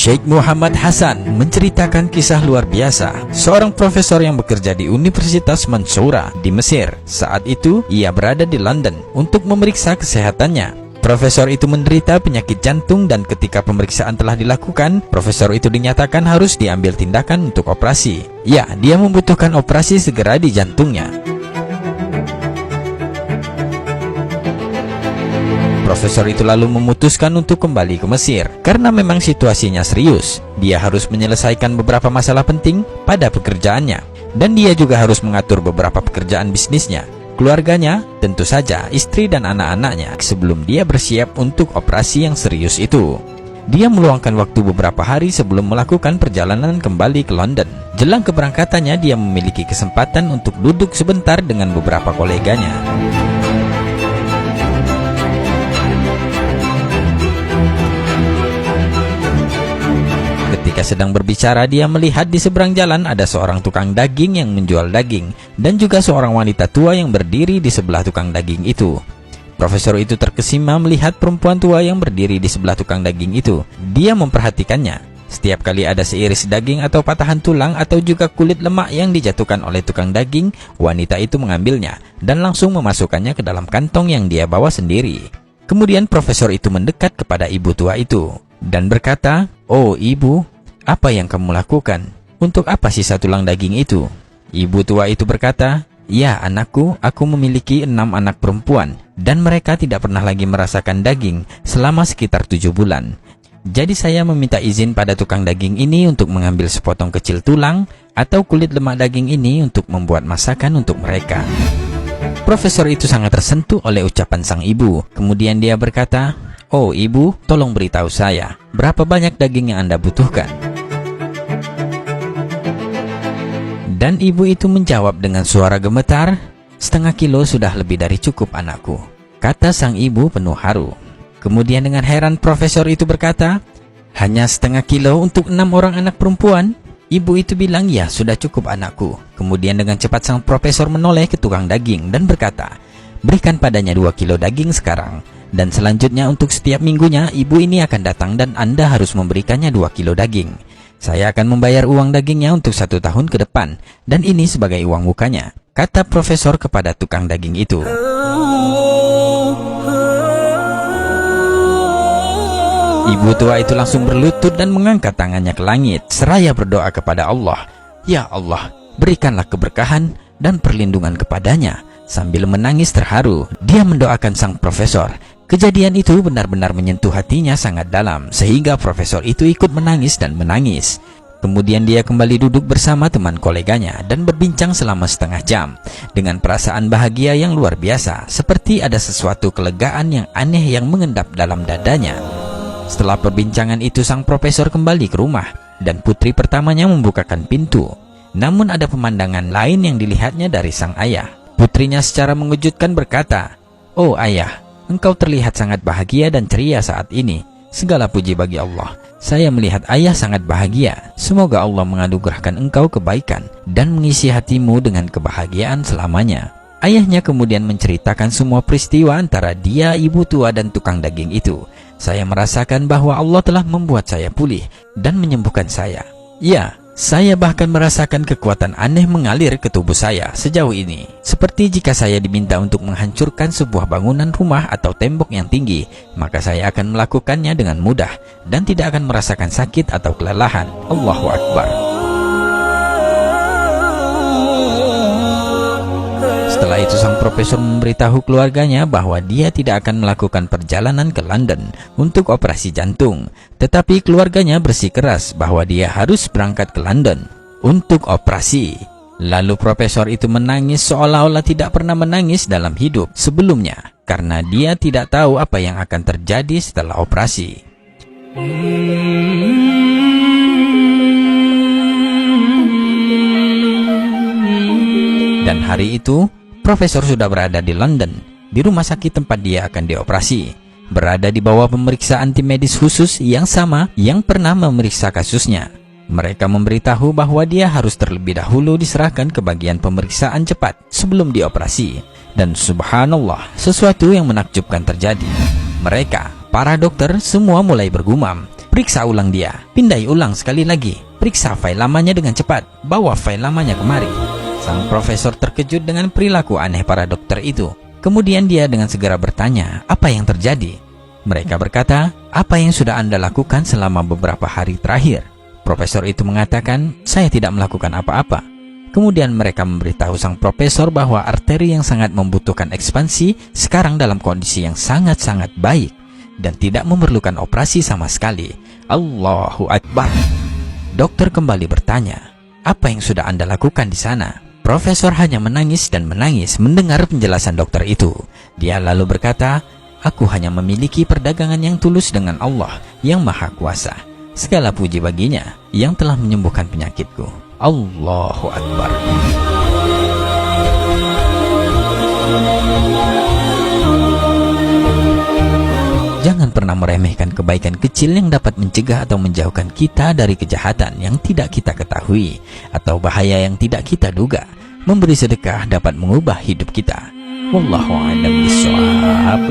Sheikh Muhammad Hasan menceritakan kisah luar biasa seorang profesor yang bekerja di Universitas Mansoura di Mesir. Saat itu ia berada di London untuk memeriksa kesehatannya. Profesor itu menderita penyakit jantung dan ketika pemeriksaan telah dilakukan, profesor itu dinyatakan harus diambil tindakan untuk operasi. Ya, dia membutuhkan operasi segera di jantungnya. Profesor itu lalu memutuskan untuk kembali ke Mesir karena memang situasinya serius. Dia harus menyelesaikan beberapa masalah penting pada pekerjaannya dan dia juga harus mengatur beberapa pekerjaan bisnisnya, keluarganya, tentu saja istri dan anak-anaknya sebelum dia bersiap untuk operasi yang serius itu. Dia meluangkan waktu beberapa hari sebelum melakukan perjalanan kembali ke London. Jelang keberangkatannya, dia memiliki kesempatan untuk duduk sebentar dengan beberapa koleganya. Ketika sedang berbicara, dia melihat di seberang jalan ada seorang tukang daging yang menjual daging dan juga seorang wanita tua yang berdiri di sebelah tukang daging itu. Profesor itu terkesima melihat perempuan tua yang berdiri di sebelah tukang daging itu. Dia memperhatikannya. Setiap kali ada seiris daging atau patahan tulang atau juga kulit lemak yang dijatuhkan oleh tukang daging, wanita itu mengambilnya dan langsung memasukkannya ke dalam kantong yang dia bawa sendiri. Kemudian profesor itu mendekat kepada ibu tua itu dan berkata, "Oh ibu, apa yang kamu lakukan? Untuk apa sisa tulang daging itu?" Ibu tua itu berkata, "Ya anakku, aku memiliki 6 anak perempuan dan mereka tidak pernah lagi merasakan daging selama sekitar 7 bulan. Jadi saya meminta izin pada tukang daging ini untuk mengambil sepotong kecil tulang atau kulit lemak daging ini untuk membuat masakan untuk mereka." Profesor itu sangat tersentuh oleh ucapan sang ibu. Kemudian dia berkata, "Oh ibu, tolong beritahu saya, berapa banyak daging yang Anda butuhkan?" Dan ibu itu menjawab dengan suara gemetar, "Setengah kilo sudah lebih dari cukup anakku," kata sang ibu penuh haru. Kemudian dengan heran profesor itu berkata, "Hanya setengah kilo untuk 6 orang anak perempuan?" Ibu itu bilang, "Ya sudah cukup anakku." Kemudian dengan cepat sang profesor menoleh ke tukang daging dan berkata, "Berikan padanya 2 kilo daging sekarang. Dan selanjutnya untuk setiap minggunya ibu ini akan datang dan Anda harus memberikannya 2 kilo daging. Saya akan membayar uang dagingnya untuk 1 tahun ke depan dan ini sebagai uang mukanya," kata profesor kepada tukang daging itu. Ibu tua itu langsung berlutut dan mengangkat tangannya ke langit seraya berdoa kepada Allah, "Ya Allah, berikanlah keberkahan dan perlindungan kepadanya." Sambil menangis terharu, dia mendoakan sang profesor. Kejadian itu benar-benar menyentuh hatinya sangat dalam, sehingga profesor itu ikut menangis dan menangis. Kemudian dia kembali duduk bersama teman koleganya dan berbincang selama setengah jam dengan perasaan bahagia yang luar biasa, seperti ada sesuatu kelegaan yang aneh yang mengendap dalam dadanya. Setelah perbincangan itu, sang profesor kembali ke rumah dan putri pertamanya membukakan pintu. Namun ada pemandangan lain yang dilihatnya dari sang ayah. Putrinya secara mengejutkan berkata, "Oh ayah, engkau terlihat sangat bahagia dan ceria saat ini. Segala puji bagi Allah. Saya melihat ayah sangat bahagia. Semoga Allah menganugerahkan engkau kebaikan dan mengisi hatimu dengan kebahagiaan selamanya." Ayahnya kemudian menceritakan semua peristiwa antara dia, ibu tua, dan tukang daging itu. "Saya merasakan bahwa Allah telah membuat saya pulih dan menyembuhkan saya. Ya, saya bahkan merasakan kekuatan aneh mengalir ke tubuh saya sejauh ini. Seperti jika saya diminta untuk menghancurkan sebuah bangunan rumah atau tembok yang tinggi, maka saya akan melakukannya dengan mudah dan tidak akan merasakan sakit atau kelelahan." Allahu Akbar. Setelah itu sang profesor memberitahu keluarganya bahwa dia tidak akan melakukan perjalanan ke London untuk operasi jantung. Tetapi keluarganya bersikeras bahwa dia harus berangkat ke London untuk operasi. Lalu profesor itu menangis seolah-olah tidak pernah menangis dalam hidup sebelumnya karena dia tidak tahu apa yang akan terjadi setelah operasi. Dan hari itu profesor sudah berada di London, di rumah sakit tempat dia akan dioperasi, berada di bawah pemeriksaan tim medis khusus yang sama yang pernah memeriksa kasusnya. Mereka memberitahu bahwa dia harus terlebih dahulu diserahkan ke bagian pemeriksaan cepat sebelum dioperasi. Dan subhanallah, sesuatu yang menakjubkan terjadi. Mereka, para dokter, semua mulai bergumam. Periksa ulang dia, pindai ulang sekali lagi. Periksa file lamanya dengan cepat, bawa file lamanya kemari. Sang profesor terkejut dengan perilaku aneh para dokter itu. Kemudian dia dengan segera bertanya, apa yang terjadi? Mereka berkata, apa yang sudah Anda lakukan selama beberapa hari terakhir? Profesor itu mengatakan, saya tidak melakukan apa-apa. Kemudian mereka memberitahu sang profesor bahwa arteri yang sangat membutuhkan ekspansi sekarang dalam kondisi yang sangat-sangat baik dan tidak memerlukan operasi sama sekali. Allahu Akbar. Dokter kembali bertanya, apa yang sudah Anda lakukan di sana? Profesor hanya menangis dan menangis mendengar penjelasan dokter itu. Dia lalu berkata, aku hanya memiliki perdagangan yang tulus dengan Allah yang Maha Kuasa. Segala puji baginya yang telah menyembuhkan penyakitku. Allahu Akbar. Jangan pernah meremehkan kebaikan kecil yang dapat mencegah atau menjauhkan kita dari kejahatan yang tidak kita ketahui atau bahaya yang tidak kita duga. Memberi sedekah dapat mengubah hidup kita. Wallahu a'lam bishawab.